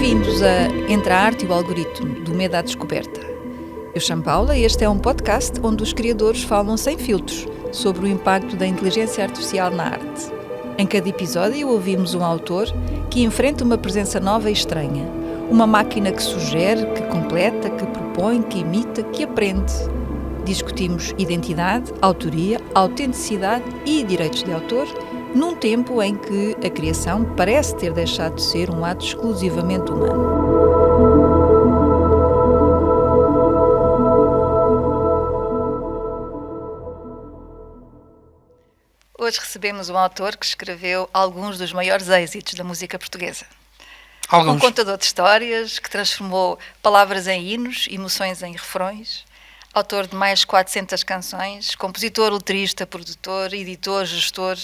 Bem-vindos a Entre a Arte e o Algoritmo, do Medo à Descoberta. Eu chamo Paula e este é um podcast onde os criadores falam sem filtros sobre o impacto da inteligência artificial na arte. Em cada episódio ouvimos um autor que enfrenta uma presença nova e estranha. Uma máquina que sugere, que completa, que propõe, que imita, que aprende. Discutimos identidade, autoria, autenticidade e direitos de autor, num tempo em que a criação parece ter deixado de ser um ato exclusivamente humano. Hoje recebemos um autor que escreveu alguns dos maiores êxitos da música portuguesa. Um contador de histórias que transformou palavras em hinos, emoções em refrões. Autor de mais de 400 canções, compositor, letrista, produtor, editor, gestor,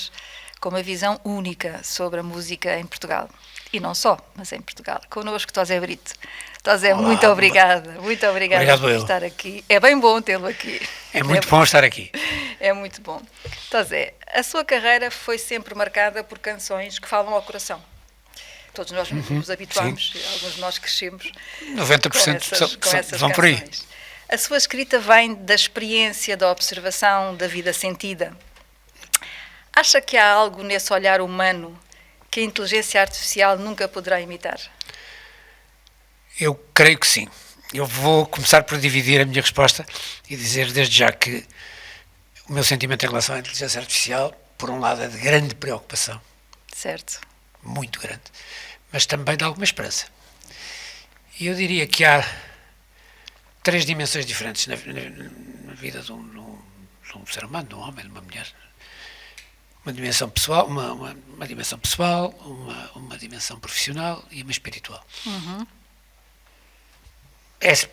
com uma visão única sobre a música em Portugal. E não só, mas em Portugal. Connosco, Tosé Brito. Tosé, olá, muito obrigada por estar aqui. É bem bom tê-lo aqui. É muito bom estar aqui. É muito bom. Tosé, a sua carreira foi sempre marcada por canções que falam ao coração. Todos nós nos habituamos, alguns de nós crescemos 90% com essas vão canções. por aí. A sua escrita vem da experiência, da observação, da vida sentida. Acha que há algo nesse olhar humano que a inteligência artificial nunca poderá imitar? Eu creio que sim. Eu vou começar por dividir a minha resposta e dizer desde já que o meu sentimento em relação à inteligência artificial, por um lado, é de grande preocupação. Certo. Muito grande. Mas também de alguma esperança. E eu diria que há três dimensões diferentes na vida de um ser humano, de um homem, de uma mulher. Uma dimensão pessoal, uma dimensão pessoal, uma dimensão profissional e uma espiritual. Uhum.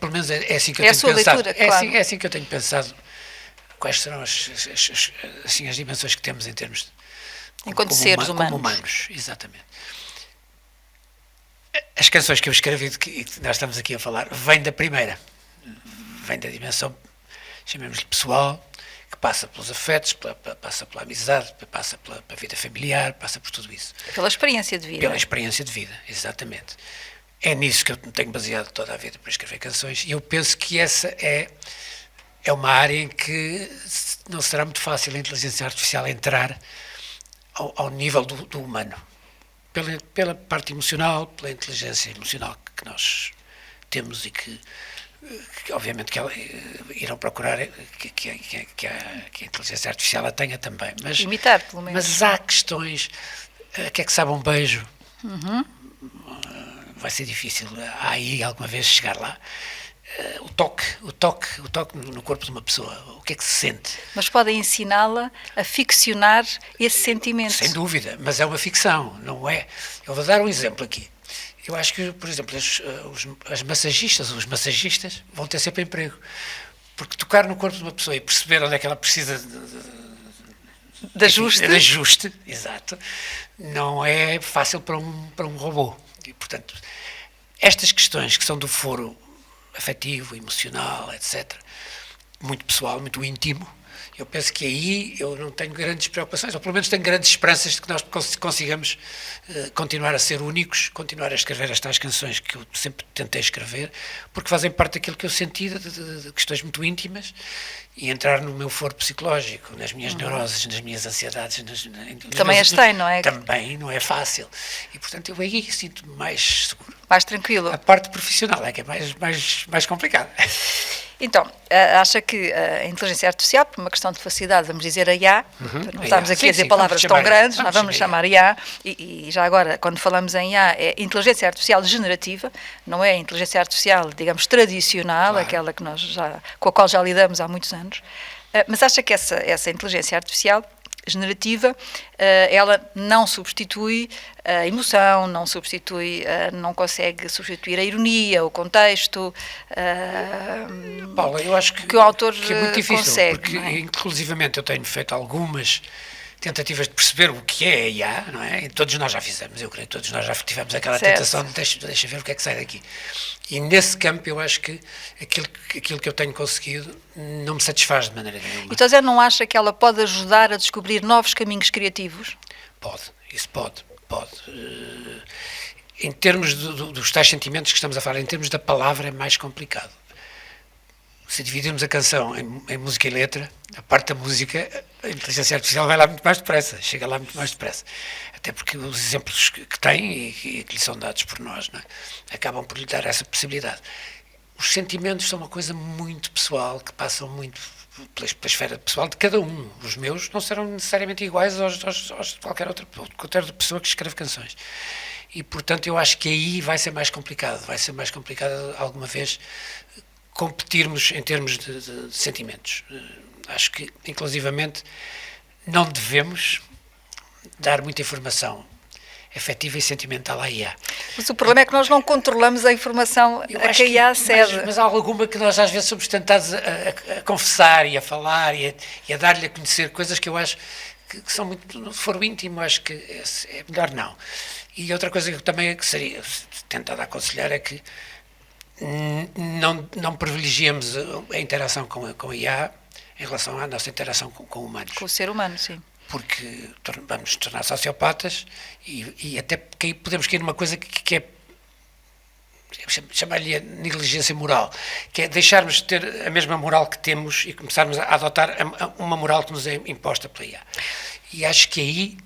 Pelo menos é assim que eu tenho pensado. Leitura, claro. É assim que eu tenho pensado quais serão as dimensões que temos em termos enquanto seres humanos. Como humanos, exatamente. As canções que eu escrevi e que nós estamos aqui a falar vêm da primeira. Vem da dimensão, chamemos-lhe pessoal, que passa pelos afetos, passa pela amizade, passa pela vida familiar, passa por tudo isso. Pela experiência de vida. Pela experiência de vida, exatamente. É nisso que eu tenho baseado toda a vida para escrever canções e eu penso que essa é uma área em que não será muito fácil a inteligência artificial entrar ao nível do humano. Pela parte emocional, pela inteligência emocional que nós temos e que obviamente que irão procurar que a inteligência artificial a tenha também. Mas, imitar, pelo menos. Mas há questões, que é que sabe um beijo? Vai ser difícil aí alguma vez chegar lá. O toque no corpo de uma pessoa, o que é que se sente? Mas podem ensiná-la a ficcionar esse sentimento. Sem dúvida, mas é uma ficção, não é? Eu vou dar um exemplo aqui. Eu acho que, por exemplo, as massagistas, os massagistas vão ter sempre emprego. Porque tocar no corpo de uma pessoa e perceber onde é que ela precisa de ajuste, exato, não é fácil para um robô. E, portanto, estas questões que são do foro afetivo, emocional, etc., muito pessoal, muito íntimo, eu penso que aí eu não tenho grandes preocupações, ou pelo menos tenho grandes esperanças de que nós consigamos continuar a ser únicos, continuar a escrever estas canções que eu sempre tentei escrever, porque fazem parte daquilo que eu senti, de questões muito íntimas, e entrar no meu foro psicológico, nas minhas neuroses, nas minhas ansiedades. Também as tem, não é? Também não é fácil. E, portanto, eu aí sinto-me mais seguro. Mais tranquilo. A parte profissional é que é mais complicada. Então, acha que a inteligência artificial, por uma questão de facilidade, vamos dizer a IA, para não estarmos aqui a dizer palavras tão grandes, nós vamos chamar IA, e já agora, quando falamos em IA, é inteligência artificial generativa, não é a inteligência artificial, digamos, tradicional, claro, aquela que com a qual já lidamos há muitos anos, mas acha que essa inteligência artificial generativa, ela não substitui a emoção, não consegue substituir a ironia, o contexto. Paula, eu acho que o autor é muito difícil, consegue. Porque, é? Inclusivamente, eu tenho feito algumas tentativas de perceber o que é a IA, não é? E todos nós já fizemos, eu creio que todos nós já tivemos aquela tentação de deixa ver o que é que sai daqui. E nesse campo eu acho que aquilo que eu tenho conseguido não me satisfaz de maneira nenhuma. Então Zé não acha que ela pode ajudar a descobrir novos caminhos criativos? Pode, isso pode. em termos dos tais sentimentos que estamos a falar, em termos da palavra, é mais complicado. Se dividirmos a canção em música e letra, a parte da música, a inteligência artificial vai lá muito mais depressa, chega lá muito mais depressa. Até porque os exemplos que tem e que lhe são dados por nós, não é? Acabam por lhe dar essa possibilidade. Os sentimentos são uma coisa muito pessoal, que passam muito pela esfera pessoal de cada um. Os meus não serão necessariamente iguais aos de qualquer outra pessoa que escreve canções. E, portanto, eu acho que aí vai ser mais complicado alguma vez competirmos em termos de sentimentos. Acho que, inclusivamente, não devemos dar muita informação afetiva e sentimental à IA. Mas o problema é que nós não controlamos a informação a que a IA acede. Mas há alguma que nós às vezes somos tentados a confessar e a falar e a dar-lhe a conhecer coisas que eu acho que são muito, no foro íntimo, acho que é melhor não. E outra coisa que também seria tentado aconselhar é que não privilegiemos a interação com a IA em relação à nossa interação com humanos. Com o ser humano, sim. Porque vamos nos tornar sociopatas e até porque aí podemos cair numa coisa que é, chamar-lhe a negligência moral, que é deixarmos de ter a mesma moral que temos e começarmos a adotar uma moral que nos é imposta pela IA. E acho que aí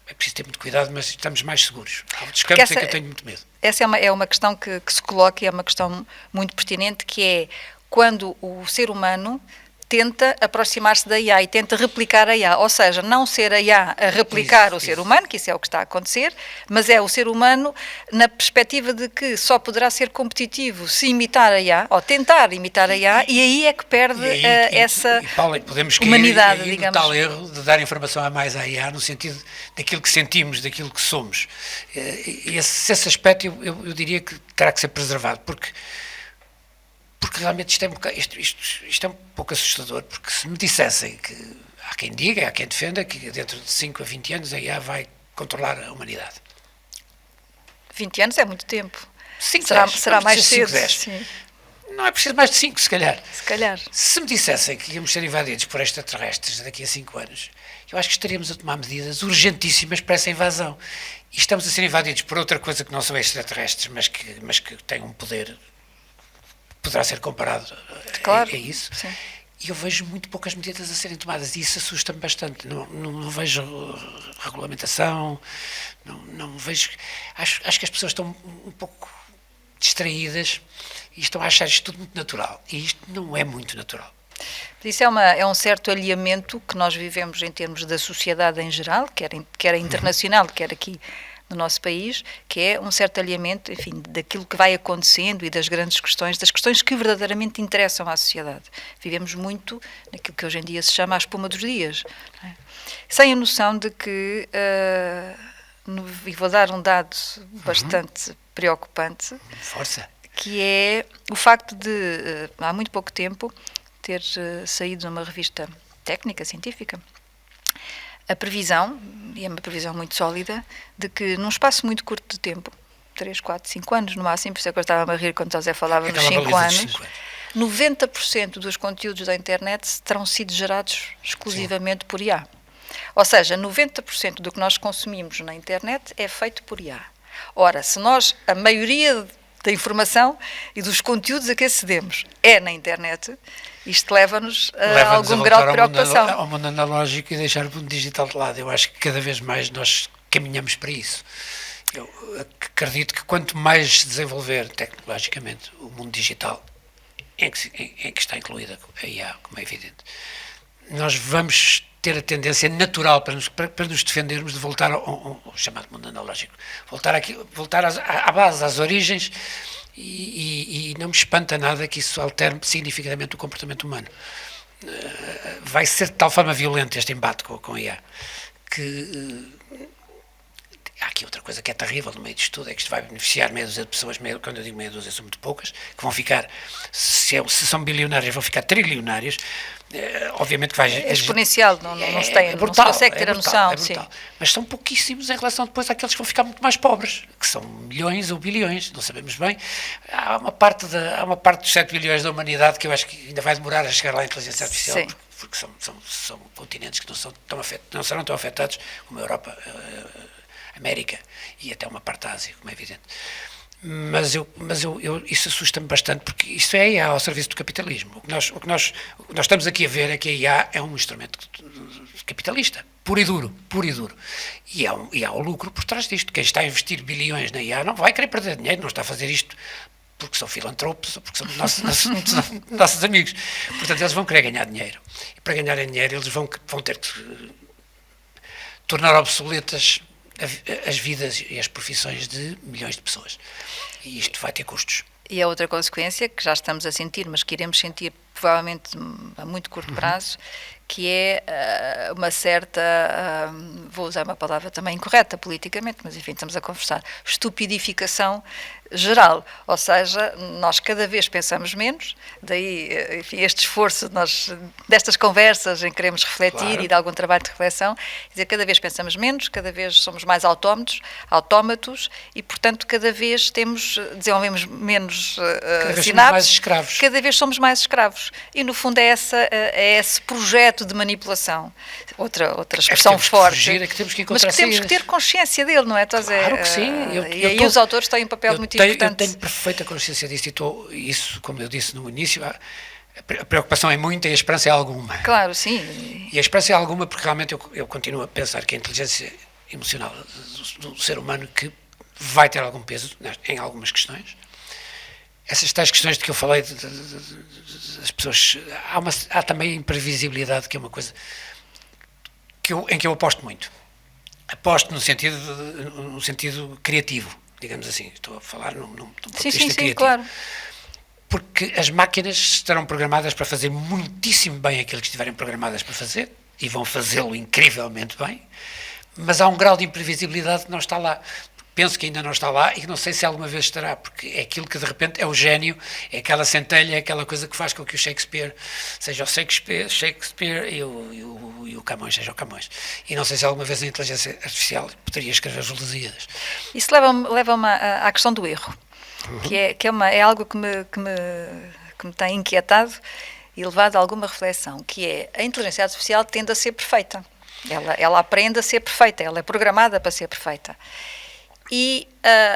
é preciso ter muito cuidado, mas estamos mais seguros. Há outros campos em que eu tenho muito medo. Essa é uma questão que se coloca e é uma questão muito pertinente, que é quando o ser humano tenta aproximar-se da IA e tenta replicar a IA, ou seja, não ser a IA a replicar o ser humano, que isso é o que está a acontecer, mas é o ser humano na perspectiva de que só poderá ser competitivo se imitar a IA, ou tentar imitar a IA, e aí é que perde essa Paula, podemos humanidade, cair digamos. No tal erro de dar informação a mais à IA, no sentido daquilo que sentimos, daquilo que somos. E esse aspecto eu diria que terá que ser preservado, porque realmente isto é um pouco assustador, porque se me dissessem que há quem diga, há quem defenda que dentro de 5 a 20 anos a IA vai controlar a humanidade. 20 anos é muito tempo. 5, será mais cedo. 5, 10. Sim. Não é preciso mais de 5, se calhar. Se calhar. Se me dissessem que íamos ser invadidos por extraterrestres daqui a 5 anos, eu acho que estaríamos a tomar medidas urgentíssimas para essa invasão. E estamos a ser invadidos por outra coisa que não são extraterrestres, mas que têm um poder, poderá ser comparado claro, a isso. Sim. E eu vejo muito poucas medidas a serem tomadas e isso assusta-me bastante. Não vejo regulamentação, não vejo... Acho que as pessoas estão um pouco distraídas e estão a achar isto tudo muito natural. E isto não é muito natural. Isso é um certo alinhamento que nós vivemos em termos da sociedade em geral, quer internacional, quer aqui no nosso país, que é um certo alinhamento, enfim, daquilo que vai acontecendo e das grandes questões, das questões que verdadeiramente interessam à sociedade. Vivemos muito naquilo que hoje em dia se chama a espuma dos dias. Não é? Sem a noção de que, e vou dar um dado bastante preocupante, Força. Que é o facto de, há muito pouco tempo, ter saído numa revista técnica, científica, a previsão, e é uma previsão muito sólida, de que num espaço muito curto de tempo, 3, 4, 5 anos no máximo, por isso é que eu estava a rir quando José falava nos 5 anos, 90% dos conteúdos da internet terão sido gerados exclusivamente por IA. Ou seja, 90% do que nós consumimos na internet é feito por IA. Ora, se a maioria da informação e dos conteúdos a que acedemos é na internet, isto leva-nos a algum grau de preocupação. Ao mundo analógico e deixar o mundo digital de lado. Eu acho que cada vez mais nós caminhamos para isso. Eu acredito que quanto mais se desenvolver tecnologicamente o mundo digital, em que está incluída a IA, como é evidente, nós vamos ter a tendência natural para nos defendermos de voltar ao chamado mundo analógico. Voltar à base, às origens, e não me espanta nada que isso altere significativamente o comportamento humano. Vai ser de tal forma violento este embate com a IA, que há aqui outra coisa que é terrível no meio disto tudo, é que isto vai beneficiar meia dúzia de pessoas, quando eu digo meia dúzia são muito poucas, que vão ficar, se são bilionários, vão ficar trilionários. Obviamente que vai... É exponencial, não se consegue ter a noção. Sim. Mas são pouquíssimos em relação depois àqueles que vão ficar muito mais pobres, que são milhões ou bilhões, não sabemos bem. Há uma parte dos 7 bilhões da humanidade que eu acho que ainda vai demorar a chegar lá à inteligência artificial, porque são continentes que não serão tão afetados como a Europa América e até uma parte da Ásia, como é evidente. Mas isso assusta-me bastante, porque isso é a IA ao serviço do capitalismo. O que nós estamos aqui a ver é que a IA é um instrumento capitalista, puro e duro. E há o lucro por trás disto. Quem está a investir bilhões na IA não vai querer perder dinheiro, não está a fazer isto porque são filantropos ou porque são nossos amigos. Portanto, eles vão querer ganhar dinheiro. E para ganharem dinheiro, eles vão ter que tornar obsoletas as vidas e as profissões de milhões de pessoas. E isto vai ter custos. E a outra consequência, que já estamos a sentir, mas que iremos sentir provavelmente a muito curto prazo, que é uma certa, vou usar uma palavra também incorreta politicamente, mas enfim, estamos a conversar, estupidificação geral, ou seja, nós cada vez pensamos menos, daí, enfim, este esforço destas conversas em que queremos refletir, claro, e de algum trabalho de reflexão, dizer, cada vez pensamos menos, cada vez somos mais autómatos e, portanto, cada vez desenvolvemos menos sinapses, cada vez somos mais escravos. E, no fundo, é esse projeto de manipulação, outra expressão forte, mas que temos que ter consciência dele, não é? Claro que sim. E aí os autores têm um papel muito importante. Eu tenho perfeita consciência disso e isso, como eu disse no início, a preocupação é muita e a esperança é alguma. Claro, sim. E a esperança é alguma porque realmente eu continuo a pensar que a inteligência emocional do ser humano que vai ter algum peso em algumas questões. Essas tais questões de que eu falei, das pessoas, há também a imprevisibilidade, que é uma coisa em que eu aposto muito. Aposto no sentido criativo, digamos assim. Estou a falar num ponto de vista criativo. Claro. Porque as máquinas estarão programadas para fazer muitíssimo bem aquilo que estiverem programadas para fazer, e vão fazê-lo incrivelmente bem, mas há um grau de imprevisibilidade que não está lá. Penso que ainda não está lá e que não sei se alguma vez estará, porque é aquilo que de repente é o gênio, é aquela centelha, é aquela coisa que faz com que o Shakespeare seja o Shakespeare e o Camões seja o Camões. E não sei se alguma vez a inteligência artificial poderia escrever os Lusíadas. Isso leva-me à questão do erro, que é algo que me tem inquietado e levado a alguma reflexão, que é a inteligência artificial tende a ser perfeita. Ela aprende a ser perfeita, ela é programada para ser perfeita. E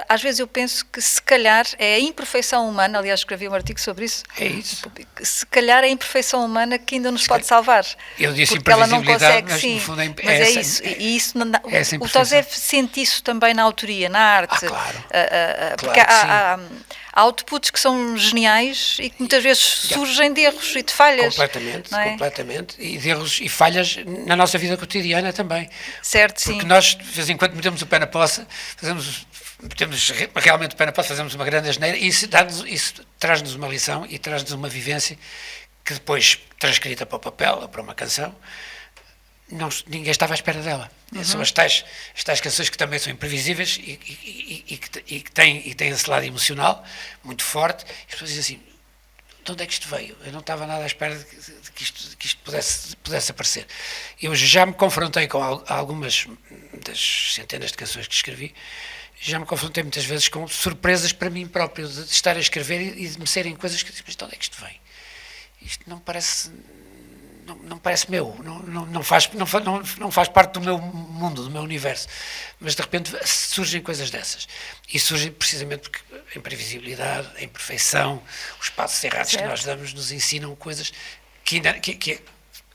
às vezes eu penso que se calhar é a imperfeição humana, aliás escrevi um artigo sobre isso, é isso. Se calhar é a imperfeição humana que ainda nos pode salvar. Eu disse porque ela não consegue, mas sim, no fundo e isso o Tosé sente isso também na autoria, na arte. Claro. Porque há outputs que são geniais e que muitas vezes surgem de erros e de falhas. Completamente. E de erros e falhas na nossa vida cotidiana também. Certo, porque sim. Porque nós, de vez em quando, metemos o pé na poça, metemos realmente o pé na poça, fazemos uma grande asneira e isso traz-nos uma lição e traz-nos uma vivência que depois, transcrita para o papel ou para uma canção, ninguém estava à espera dela. São as tais canções que também são imprevisíveis e que têm esse lado emocional muito forte. E as pessoas dizem assim, de onde é que isto veio? Eu não estava nada à espera de que isto pudesse aparecer. Eu já me confrontei com algumas das centenas de canções que escrevi, já me confrontei muitas vezes com surpresas para mim próprio, de estar a escrever e de me serem coisas que eu digo, mas de onde é que isto vem? Isto não parece meu, não faz parte do meu mundo, do meu universo, mas de repente surgem coisas dessas, e surgem precisamente porque a imprevisibilidade, a imperfeição, os passos errados que nós damos nos ensinam coisas que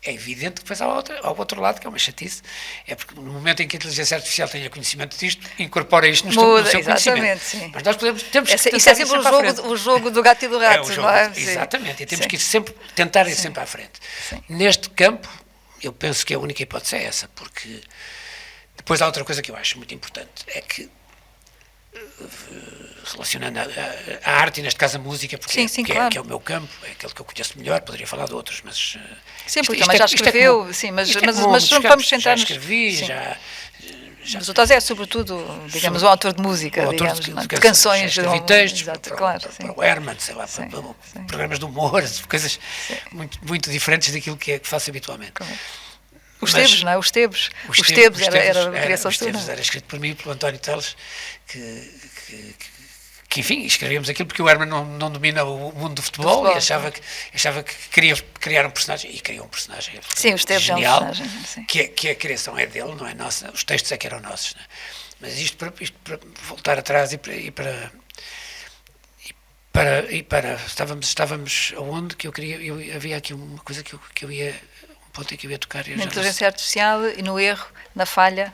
é evidente que depois ao outro lado, que é uma chatice, é porque no momento em que a inteligência artificial tenha conhecimento disto, incorpora isto no seu conhecimento. Sim. Mas nós temos que isso é sempre o jogo do gato e do rato, não é? Exatamente, e temos que tentar ir sempre à frente. Sim. Neste campo, eu penso que a única hipótese é essa, porque depois há outra coisa que eu acho muito importante, é que relacionando a arte e neste caso a música, porque claro. Que é o meu campo, é aquele que eu conheço melhor, poderia falar de outros, mas... Sim, porque também já escreveu, mas vamos sentar... Já escrevi, mas o Tosé é sobretudo, digamos, um autor de música, de canções. Já escrevi textos para o Herman, sei lá, para programas de humor, coisas muito diferentes daquilo que faço habitualmente. Os Tebos, não é? Os Tebos era a criação sua. Era escrito por mim e pelo António Teles, que enfim, escrevíamos aquilo porque o Herman não domina o mundo do futebol e achava que queria criar um personagem, e criou um personagem os Tebos genial, é um personagem, que a criação é dele, não é nossa, os textos é que eram nossos, não é? Mas isto para voltar atrás e para estávamos aonde que eu queria, havia aqui uma coisa que eu ia, um ponto em que eu ia tocar. Na inteligência artificial e no erro, na falha.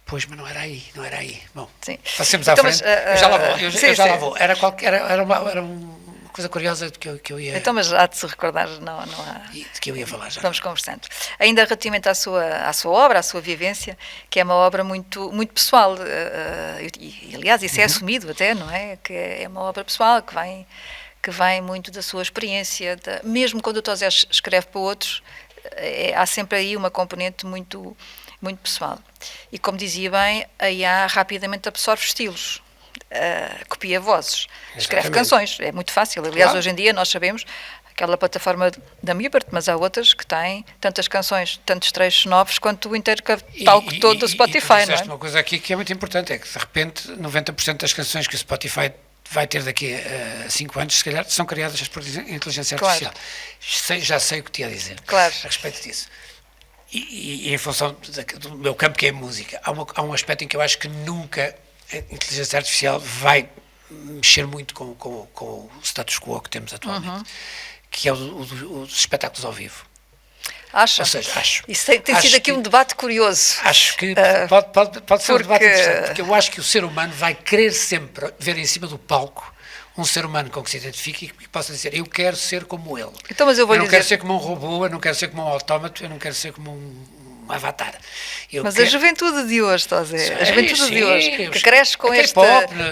Pois, mas não era aí. Bom, sim. Passemos à frente. Eu já lá vou. Eu já lá vou. Era uma coisa curiosa que eu ia... Então, mas há de se recordar, não há... De que eu ia falar já. Vamos conversando. Ainda relativamente à sua obra, à sua vivência, que é uma obra muito, muito pessoal, e aliás, isso é assumido até, não é? Que é uma obra pessoal, que vem muito da sua experiência, mesmo quando o Tosé escreve para outros, há sempre aí uma componente muito, muito pessoal. E como dizia bem, a IA rapidamente absorve estilos. Copia vozes, escreve canções, é muito fácil. Aliás, hoje em dia nós sabemos aquela plataforma da Mubert, mas há outras que têm tantas canções, tantos trechos novos quanto o inteiro catálogo todo do Spotify, não é? Uma coisa aqui que é muito importante, é que de repente 90% das canções que o Spotify vai ter daqui a 5 anos, se calhar, são criadas por inteligência artificial. Claro. Já sei o que te ia dizer a respeito disso. E em função do meu campo, que é a música, há um aspecto em que eu acho que nunca a inteligência artificial vai mexer muito com o status quo que temos atualmente, que é o dos espetáculos ao vivo. Acha? Ou seja, acho. Isso tem sido aqui um debate curioso. Acho que pode ser um debate interessante, porque eu acho que o ser humano vai querer sempre ver em cima do palco um ser humano com que se identifique e que possa dizer, eu quero ser como ele. Então, mas eu não quero ser como um robô, eu não quero ser como um autómato, eu não quero ser como um avatar. A juventude de hoje, estás a dizer? A juventude de hoje, que cresce com este...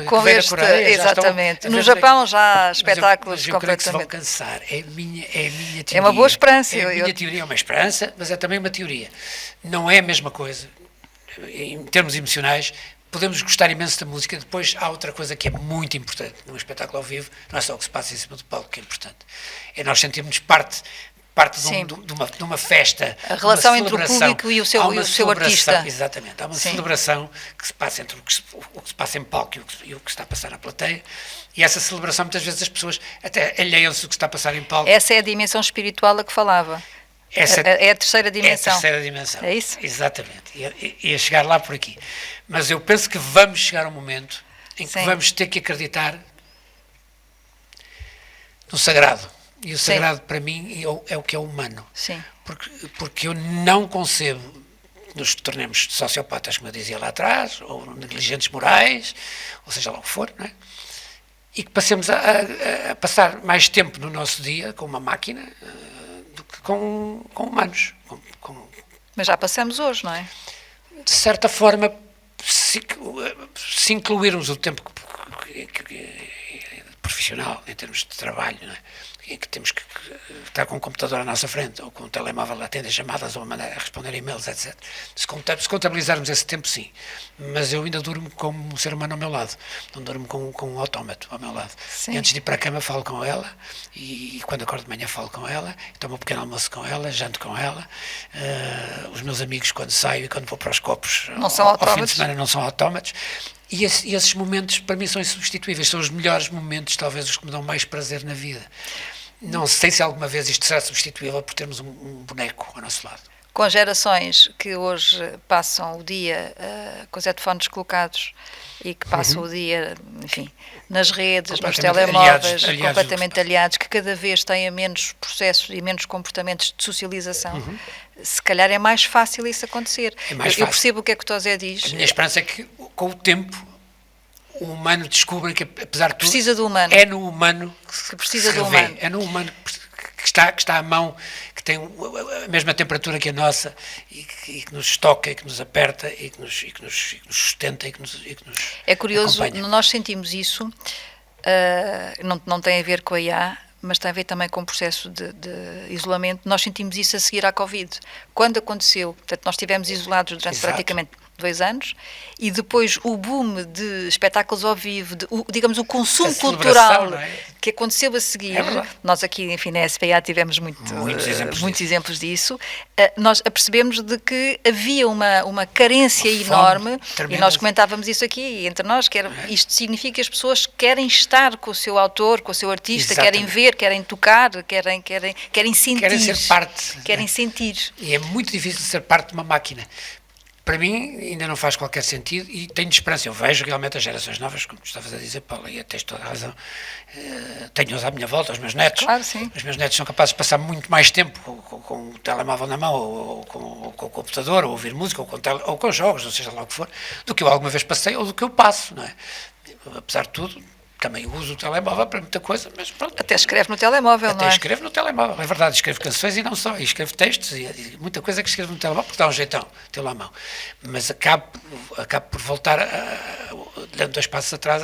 Coreia, exatamente. No Japão já há espetáculos mas eu creio que se vão completamente... cansar. É a minha teoria. É uma boa esperança. É a minha teoria, é uma esperança, mas é também uma teoria. Não é a mesma coisa. Em termos emocionais, podemos gostar imenso da música. Depois há outra coisa que é muito importante num espetáculo ao vivo, não é só o que se passa em cima do palco que é importante. É nós sentirmos parte de uma festa, a relação entre o público e o seu artista. Exatamente, há uma celebração que se passa entre o que se passa em palco e o que está a passar na plateia, e essa celebração muitas vezes as pessoas até alheiam-se do que está a passar em palco. Essa é a dimensão espiritual a que falava. É a terceira dimensão. É a terceira dimensão. É isso? Exatamente. Ia chegar lá por aqui. Mas eu penso que vamos chegar a um momento em que vamos ter que acreditar no sagrado. E o sagrado, para mim, é o que é humano. Sim. Porque eu não concebo que nos tornemos sociopatas, como eu dizia lá atrás, ou negligentes morais, ou seja lá o que for, não é? E que passemos a passar mais tempo no nosso dia com uma máquina do que com humanos. Mas já passamos hoje, não é? De certa forma, se incluirmos o tempo profissional, em termos de trabalho, não é? Em que temos que estar com um computador à nossa frente, ou com um telemóvel a atender chamadas, ou a responder e-mails, etc. Se contabilizarmos esse tempo, sim. Mas eu ainda durmo como um ser humano ao meu lado. Não durmo com um autómato ao meu lado. Sim. E antes de ir para a cama falo com ela, e quando acordo de manhã falo com ela, tomo um pequeno almoço com ela, janto com ela. Os meus amigos, quando saio e quando vou para os copos ao fim de semana, não são autómatos. E esses momentos, para mim, são insubstituíveis. São os melhores momentos, talvez os que me dão mais prazer na vida. Não sei se alguma vez isto será substituível por termos um boneco ao nosso lado. Com gerações que hoje passam o dia com os headphones colocados e que passam o dia, enfim, nas redes, nos telemóveis, completamente aliados, que cada vez têm menos processos e menos comportamentos de socialização, se calhar é mais fácil isso acontecer. Eu percebo o que é que o Tosé diz. A minha esperança é que, com o tempo, o humano descobre que, apesar de tudo, precisa do humano. É no humano que precisa se do revê. humano. É no humano que está à mão, que tem a mesma temperatura que a nossa e que nos toca, e que nos aperta, e que nos sustenta, e que nos É curioso, acompanha. Nós sentimos isso, não tem a ver com a IA, mas tem a ver também com o processo de isolamento. Nós sentimos isso a seguir à Covid. Quando aconteceu, portanto, nós estivemos isolados durante praticamente 2 anos, e depois o boom de espetáculos ao vivo, digamos, o consumo cultural que aconteceu a seguir, nós aqui, enfim, na SPA tivemos muitos exemplos disso, nós apercebemos de que havia uma carência enorme, e nós comentávamos isso aqui entre nós, que isto significa que as pessoas querem estar com o seu autor, com o seu artista, querem ver, querem tocar, querem sentir. Querem ser parte. Querem sentir. E é muito difícil ser parte de uma máquina. para mim ainda não faz qualquer sentido e tenho esperança. Eu vejo realmente as gerações novas, como tu estavas a dizer, Paula, e tens toda a razão, tenho-os à minha volta, os meus netos. Claro, sim. Os meus netos são capazes de passar muito mais tempo com o telemóvel na mão, ou com o computador, ou ouvir música, ou com jogos, ou seja lá o que for, do que eu alguma vez passei, ou do que eu passo, não é? Apesar de tudo, também uso o telemóvel para muita coisa, mas pronto. Até escreve no telemóvel, não é? Até escrevo no telemóvel, é verdade, escrevo canções e não só, e escrevo textos e muita coisa que escrevo no telemóvel, porque dá um jeitão, tê-lo à mão. Mas acabo por voltar, dando 2 passos atrás,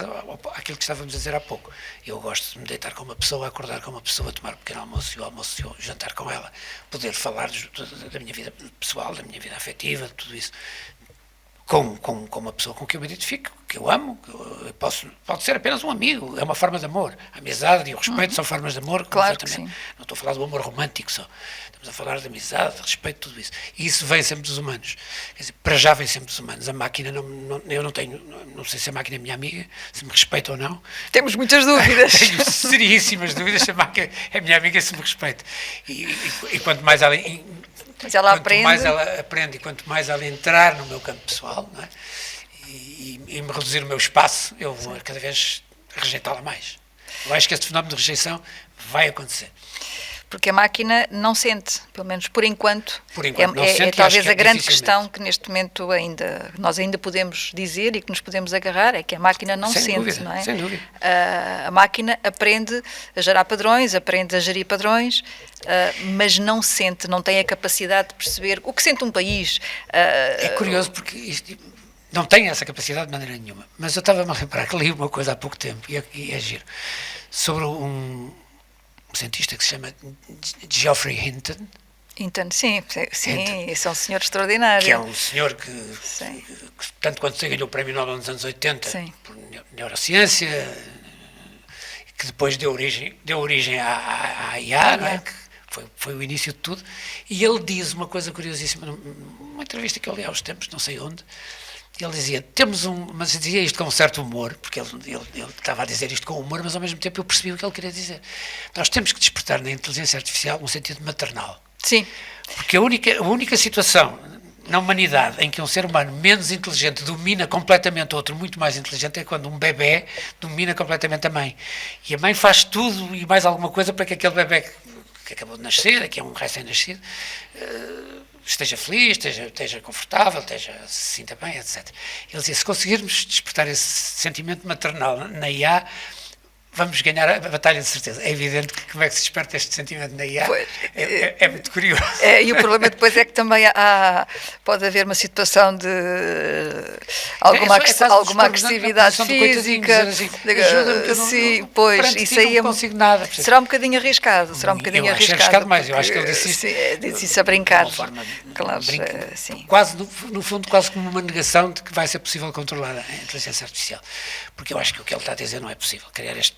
àquilo que estávamos a dizer há pouco. Eu gosto de me deitar com uma pessoa, acordar com uma pessoa, tomar um pequeno almoço, e o almoço, eu jantar com ela, poder falar da minha vida pessoal, da minha vida afetiva, de tudo isso. Com uma pessoa com quem eu me identifico, que eu amo, pode ser apenas um amigo, é uma forma de amor. A amizade e o respeito são formas de amor, claro que sim. Não estou a falar do amor romântico só, estamos a falar de amizade, de respeito, tudo isso. E isso vem sempre dos humanos. Quer dizer, para já vem sempre dos humanos. A máquina, eu não sei se a máquina é minha amiga, se me respeita ou não. Temos muitas dúvidas. Tenho seríssimas dúvidas se a máquina é minha amiga, se me respeita. E quanto mais ela... Mas ela quanto mais ela aprende e quanto mais ela entrar no meu campo pessoal, não é? e me reduzir o meu espaço, eu vou cada vez rejeitá-la mais. Eu acho que este fenómeno de rejeição vai acontecer. Porque a máquina não sente, pelo menos por enquanto. Não sente, é talvez a grande dificilmente. questão que neste momento nós ainda podemos dizer e que nos podemos agarrar, é que a máquina não sem sente, dúvida, não é? Sem dúvida. A máquina aprende a gerar padrões, aprende a gerir padrões, mas não sente, não tem a capacidade de perceber o que sente um país. É curioso porque isto não tem essa capacidade de maneira nenhuma. Mas eu estava-me a lembrar que li uma coisa há pouco tempo, e é giro, sobre um cientista que se chama Geoffrey Hinton. Hinton, sim, esse é um senhor extraordinário. Que é um senhor que tanto quanto sei, ganhou o Prémio Nobel nos anos 80 por neurociência, que depois deu origem à IA, não é? Que foi o início de tudo. E ele diz uma coisa curiosíssima, numa entrevista que eu li há uns tempos, não sei onde. Ele dizia, mas dizia isto com um certo humor, porque ele estava a dizer isto com humor, mas ao mesmo tempo eu percebi o que ele queria dizer. Nós temos que despertar na inteligência artificial um sentido maternal. Sim. Porque a única situação na humanidade em que um ser humano menos inteligente domina completamente outro muito mais inteligente é quando um bebé domina completamente a mãe. E a mãe faz tudo e mais alguma coisa para que aquele bebé que acabou de nascer, que é um recém-nascido, esteja feliz, esteja confortável, se sinta bem, etc. Ele dizia, se conseguirmos despertar esse sentimento maternal na IA, vamos ganhar a batalha de certeza. É evidente que como é que se desperta este sentimento na IA, é muito curioso. E o problema depois é que também pode haver uma situação de alguma agressividade física. Assim, ajuda-me que eu sim, pois, isso aí não consigo nada. Será um bocadinho arriscado. Eu acho arriscado mais, eu acho que ele disse isso. Disse isso a brincar. De uma forma claro, sim. Quase, no fundo, quase como uma negação de que vai ser possível controlar a inteligência artificial. Porque eu acho que o que ele está a dizer não é possível,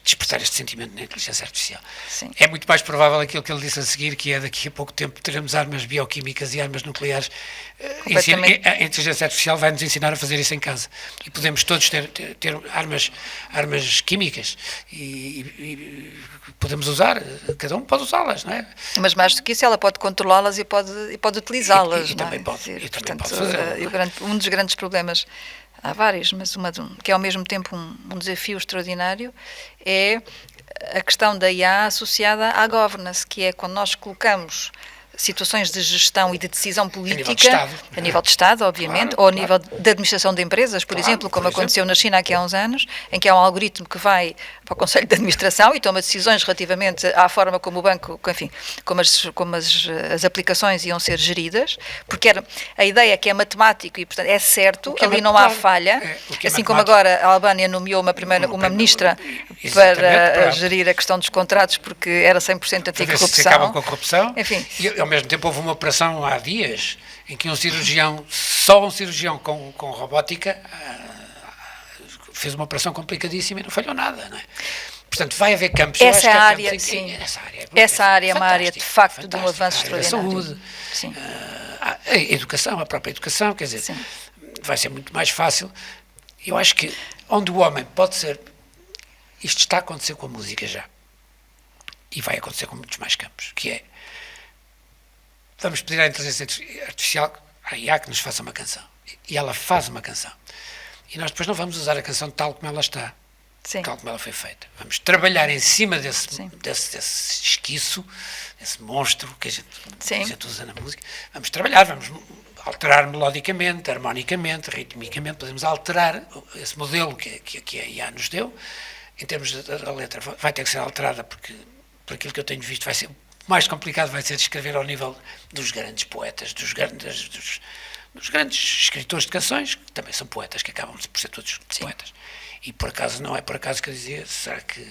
despertar este sentimento na inteligência artificial. Sim. É muito mais provável aquilo que ele disse a seguir, que é daqui a pouco tempo teremos armas bioquímicas e armas nucleares. A inteligência artificial vai nos ensinar a fazer isso em casa. E podemos todos ter armas químicas e podemos usar, cada um pode usá-las, não é? Mas mais do que isso, ela pode controlá-las e pode utilizá-las. E também pode fazer. Um dos grandes problemas, há vários, mas que é ao mesmo tempo um desafio extraordinário, é a questão da IA associada à governance, que é quando nós colocamos situações de gestão e de decisão política, a nível de Estado, obviamente, ou a nível de administração de empresas, por exemplo, como aconteceu na China aqui há uns anos, em que há um algoritmo que vai para o Conselho de Administração e toma decisões relativamente à forma como o banco, enfim, como as aplicações iam ser geridas, porque a ideia é que é matemático e, portanto, é certo, ali não há falha, assim como agora a Albânia nomeou uma ministra para gerir a questão dos contratos, porque era 100% anticorrupção. Se acabam com a corrupção. Enfim. Ao mesmo tempo houve uma operação há dias em que só um cirurgião com robótica fez uma operação complicadíssima e não falhou nada, não é? Portanto, vai haver campos. Essa área é uma área de facto de um avanço extraordinário. A saúde, a educação, a própria educação, quer dizer, vai ser muito mais fácil. Eu acho que onde o homem pode ser, isto está a acontecer com a música já, e vai acontecer com muitos mais campos, que é, vamos pedir à inteligência artificial, à IA, que nos faça uma canção. e ela faz uma canção. E nós depois não vamos usar a canção tal como ela está, Sim. tal como ela foi feita. Vamos trabalhar em cima desse Sim. esquiço, desse monstro que a Sim. gente usa na música. Vamos trabalhar, vamos alterar melodicamente, harmonicamente, ritmicamente, podemos alterar esse modelo que a IA nos deu. Em termos da letra, vai ter que ser alterada, porque, por aquilo que eu tenho visto, vai ser mais complicado, vai ser de escrever ao nível dos grandes poetas, dos grandes escritores de canções, que também são poetas, que acabam por ser todos poetas. E por acaso, não é por acaso que eu dizia, será que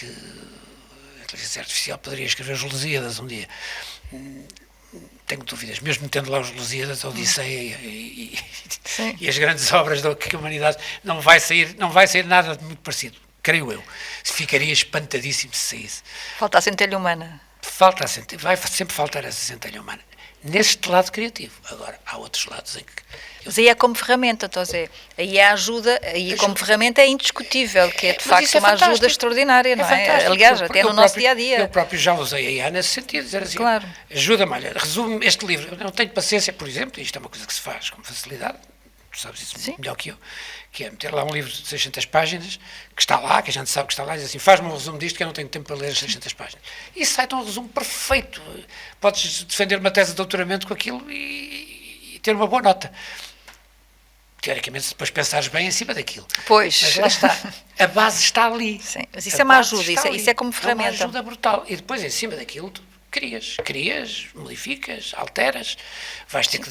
a inteligência artificial poderia escrever os Lusíadas um dia? Tenho dúvidas, mesmo tendo lá os Lusíadas, a Odisseia e as grandes obras que a humanidade, não vai sair nada de muito parecido, creio eu. Ficaria espantadíssimo se saísse. Falta a centelha humana. Vai sempre faltar essa centelha humana. Neste lado criativo. Agora, há outros lados em que... Mas aí é como ferramenta, José. Aí a ajuda, como ferramenta é indiscutível, que é de facto uma ajuda extraordinária, não é? Aliás, até no nosso dia-a-dia. Eu próprio já usei a IA nesse sentido, dizer assim, claro. Ajuda-me, olha, resume este livro. Eu não tenho paciência, por exemplo, isto é uma coisa que se faz com facilidade, tu sabes isso Sim. melhor que eu, que é meter lá um livro de 600 páginas, que está lá, que a gente sabe que está lá, e diz assim, faz-me um resumo disto, que eu não tenho tempo para ler as 600 páginas. E sai-te um resumo perfeito. Podes defender uma tese de doutoramento com aquilo e ter uma boa nota. Teoricamente, se depois pensares bem em cima daquilo. Pois. Mas lá está. A base está ali. Sim, mas isso é uma ajuda, isso é como ferramenta. É uma ajuda brutal. E depois, em cima daquilo, tu crias, modificas, alteras. Vais ter que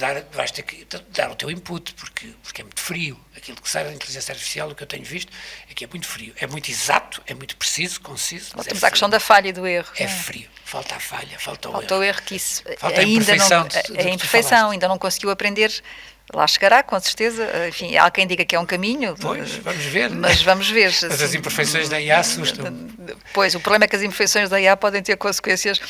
dar o teu input, porque é muito frio. Aquilo que sai da inteligência artificial, o que eu tenho visto, é que é muito frio. É muito exato, é muito preciso, conciso. Voltamos à questão da falha e do erro. É frio. Falta a falha, falta o erro. Falta o erro, que isso falta ainda não... A imperfeição, ainda não conseguiu aprender... Lá chegará, com certeza. Enfim, há quem diga que é um caminho. Pois, vamos ver. Mas vamos ver. Mas assim, as imperfeições da IA assustam. Pois, o problema é que as imperfeiçes da IA podem ter consequências